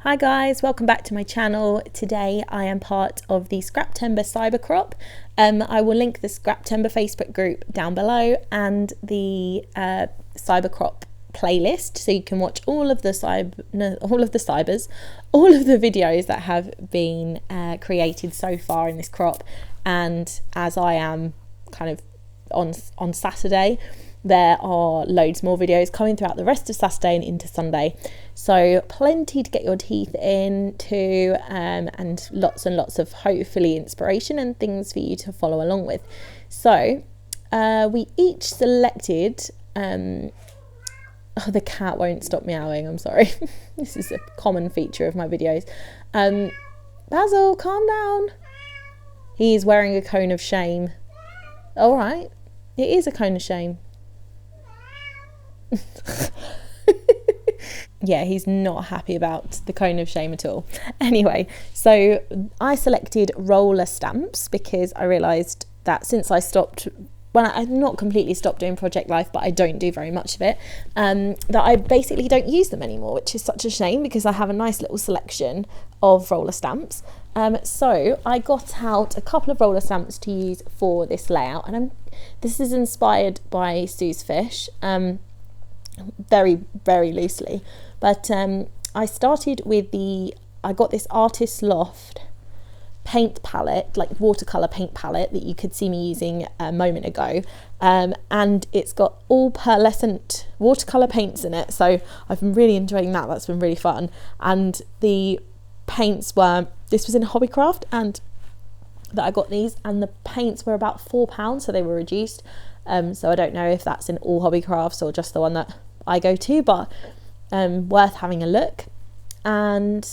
Hi guys, welcome back to my channel. Today I am part of the Scraptember Cybercrop. I will link the Scraptember Facebook group down below and the Cybercrop playlist, so you can watch all of the videos that have been created so far in this crop. And as I am kind of on Saturday, there are loads more videos coming throughout the rest of Saturday and into Sunday, so plenty to get your teeth into, and lots of hopefully inspiration and things for you to follow along with. So we each selected the cat won't stop meowing, I'm sorry. This is a common feature of my videos. Basil, calm down. He is wearing a cone of shame. All right, it is a cone of shame. Yeah, he's not happy about the cone of shame at all. Anyway, so I selected roller stamps because I realised that since I stopped, well, I've not completely stopped doing Project Life, but I don't do very much of it, that I basically don't use them anymore, which is such a shame because I have a nice little selection of roller stamps. So I got out a couple of roller stamps to use for this layout, and this is inspired by Sue's fish. Very loosely, but I started with I got this Artist Loft paint palette, like watercolor paint palette that you could see me using a moment ago, and it's got all pearlescent watercolor paints in it, so I've been really enjoying that. That's been really fun. And the paints this was in Hobbycraft, and that I got these, and the paints were about £4, so they were reduced. So I don't know if that's in all Hobbycrafts or just the one that I go to, but worth having a look. And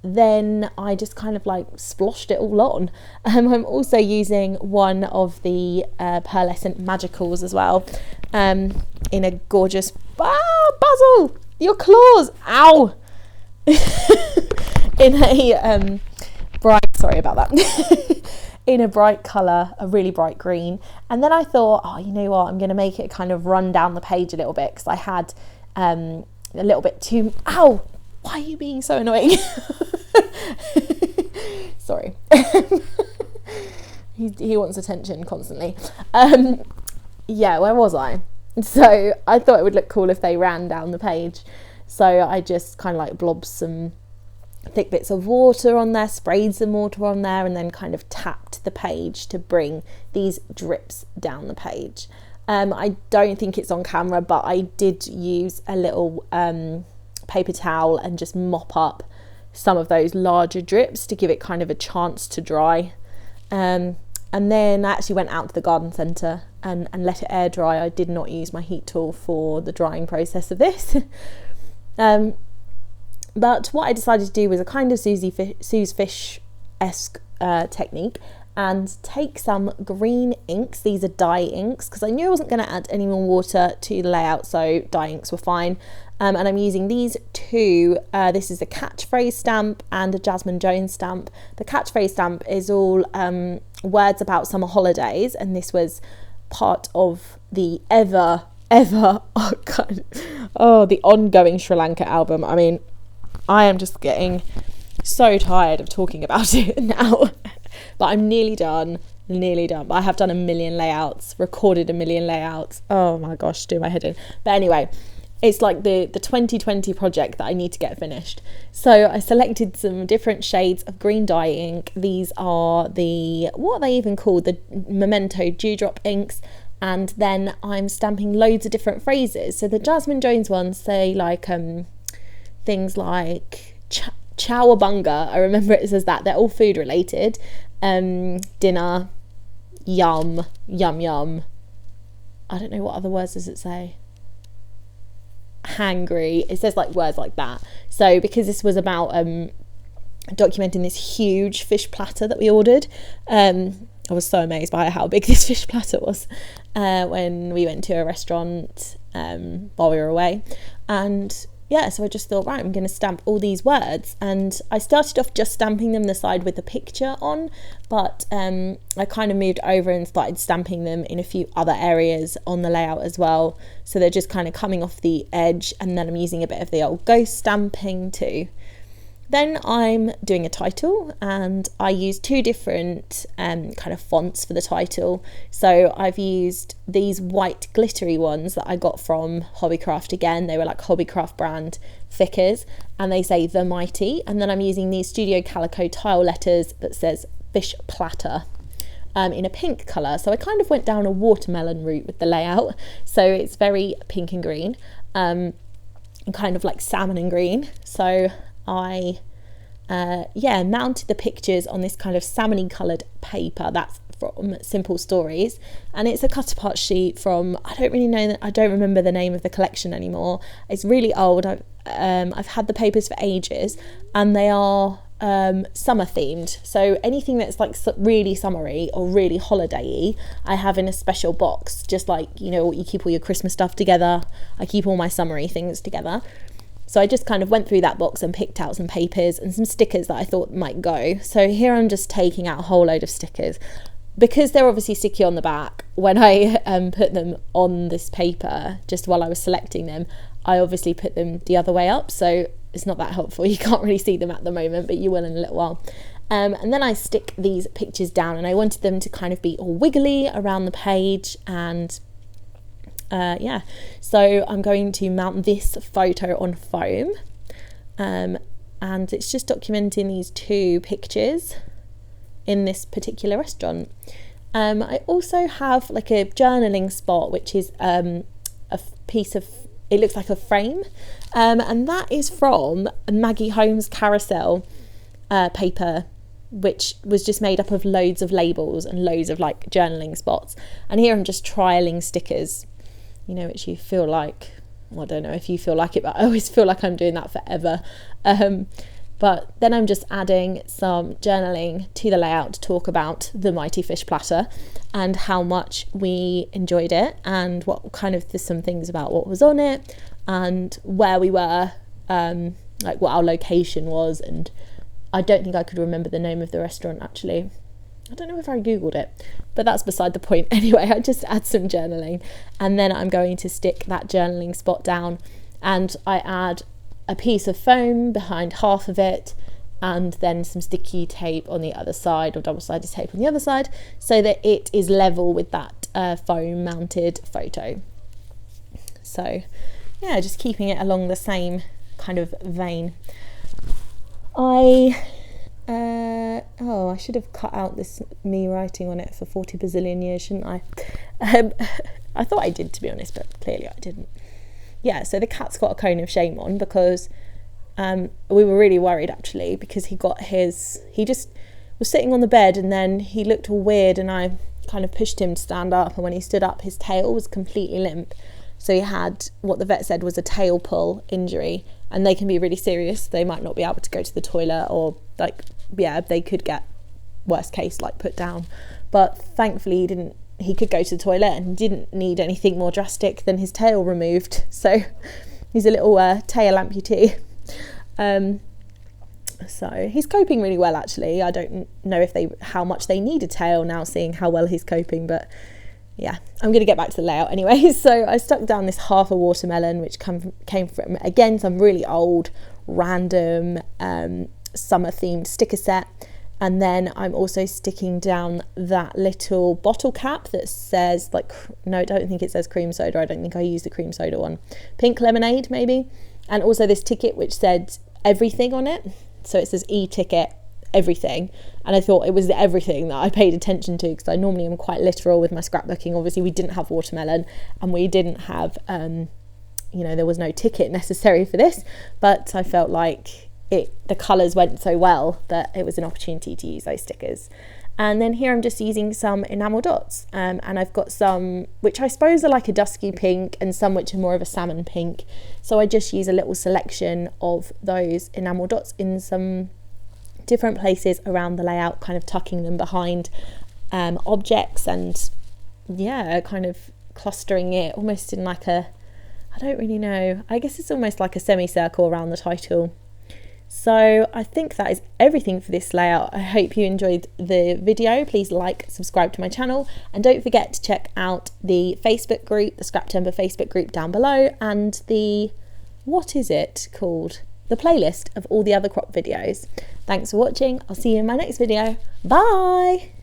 then I just kind of like sploshed it all on. I'm also using one of the pearlescent magicals as well, in a gorgeous Basil, your claws, ow. In a bright, sorry about that. In a bright colour, a really bright green. And then I thought, oh, you know what, I'm going to make it kind of run down the page a little bit, because I had a little bit too, ow, why are you being so annoying? Sorry. he wants attention constantly. Yeah, where was I? So I thought it would look cool if they ran down the page. So I just kind of like blobbed some thick bits of water on there, sprayed some water on there, and then kind of tapped the page to bring these drips down the page. I don't think it's on camera, but I did use a little paper towel and just mop up some of those larger drips to give it kind of a chance to dry. And then I actually went out to the garden centre and let it air dry. I did not use my heat tool for the drying process of this. But what I decided to do was a kind of Sue's Fish-esque technique, and take some green inks. These are dye inks, because I knew I wasn't going to add any more water to the layout, so dye inks were fine. And I'm using these two. This is a catchphrase stamp and a Jasmine Jones stamp. The catchphrase stamp is all words about summer holidays, and this was part of the the ongoing Sri Lanka album. I mean, I am just getting so tired of talking about it now. But I'm nearly done. But I have done a million layouts, recorded a million layouts. Oh my gosh, do my head in. But anyway, it's like the 2020 project that I need to get finished. So I selected some different shades of green dye ink. These are what are they even called? The Memento Dewdrop inks. And then I'm stamping loads of different phrases. So the Jasmine Jones ones say like things like Chowabunga. I remember it says that. They're all food related. Dinner, yum. I don't know what other words does it say. Hangry. It says like words like that. So because this was about documenting this huge fish platter that we ordered, I was so amazed by how big this fish platter was when we went to a restaurant while we were away. And yeah, so I just thought, right, I'm going to stamp all these words. And I started off just stamping them the side with the picture on, but I kind of moved over and started stamping them in a few other areas on the layout as well. So they're just kind of coming off the edge, and then I'm using a bit of the old ghost stamping too. Then I'm doing a title, and I use two different kind of fonts for the title. So I've used these white glittery ones that I got from Hobbycraft. Again, they were like Hobbycraft brand thickers, and they say The Mighty. And then I'm using these Studio Calico tile letters that says Fish Platter in a pink colour. So I kind of went down a watermelon route with the layout. So it's very pink and green, and kind of like salmon and green. So I mounted the pictures on this kind of salmony coloured paper that's from Simple Stories, and it's a cut apart sheet from, I don't remember the name of the collection anymore. It's really old. I've had the papers for ages, and they are summer themed. So anything that's like really summery or really holiday-y, I have in a special box, just like, you know, you keep all your Christmas stuff together. I keep all my summery things together. So I just kind of went through that box and picked out some papers and some stickers that I thought might go. So here I'm just taking out a whole load of stickers. Because they're obviously sticky on the back, when I put them on this paper, just while I was selecting them, I obviously put them the other way up. So it's not that helpful. You can't really see them at the moment, but you will in a little while. And then I stick these pictures down, and I wanted them to kind of be all wiggly around the page, and so I'm going to mount this photo on foam, and it's just documenting these two pictures in this particular restaurant. I also have like a journaling spot, which is a piece of, it looks like a frame, and that is from Maggie Holmes carousel paper, which was just made up of loads of labels and loads of like journaling spots. And here I'm just trialing stickers, you know, which you feel like, well, I don't know if you feel like it, but I always feel like I'm doing that forever. But then I'm just adding some journaling to the layout to talk about the Mighty Fish Platter and how much we enjoyed it, and what kind of, there's some things about what was on it and where we were, like what our location was. And I don't think I could remember the name of the restaurant actually. I don't know if I googled it, but that's beside the point. Anyway, I just add some journaling, and then I'm going to stick that journaling spot down, and I add a piece of foam behind half of it, and then some sticky tape on the other side, or double-sided tape on the other side, so that it is level with that foam mounted photo. So yeah, just keeping it along the same kind of vein. I should have cut out this me writing on it for 40 bazillion years, shouldn't I? I thought I did, to be honest, but clearly I didn't. Yeah, so the cat's got a cone of shame on, because we were really worried actually, because he just was sitting on the bed, and then he looked all weird, and I kind of pushed him to stand up, and when he stood up his tail was completely limp. So he had what the vet said was a tail pull injury, and they can be really serious. They might not be able to go to the toilet, or they could get, worst case, like put down. But thankfully he could go to the toilet and didn't need anything more drastic than his tail removed. So he's a little tail amputee. So he's coping really well actually. I don't know how much they need a tail now, seeing how well he's coping, but yeah, I'm going to get back to the layout anyway. So I stuck down this half a watermelon, which came from, again, some really old, random, summer themed sticker set. And then I'm also sticking down that little bottle cap that says, like, no, I don't think it says cream soda. I don't think I used the cream soda one. Pink lemonade, maybe. And also this ticket, which said everything on it. So it says e-ticket, everything. And I thought it was the everything that I paid attention to, because I normally am quite literal with my scrapbooking. Obviously, we didn't have watermelon, and we didn't have, there was no ticket necessary for this. But I felt like the colours went so well that it was an opportunity to use those stickers. And then here I'm just using some enamel dots, and I've got some which I suppose are like a dusky pink, and some which are more of a salmon pink. So I just use a little selection of those enamel dots in some different places around the layout, kind of tucking them behind objects, and yeah, kind of clustering it almost in like I don't really know, I guess it's almost like a semicircle around the title. So I think that is everything for this layout. I hope you enjoyed the video. Please like, subscribe to my channel, and don't forget to check out the Facebook group, the Scraptember Facebook group down below, and the, what is it called? the playlist of all the other crop videos. Thanks for watching. I'll see you in my next video. Bye!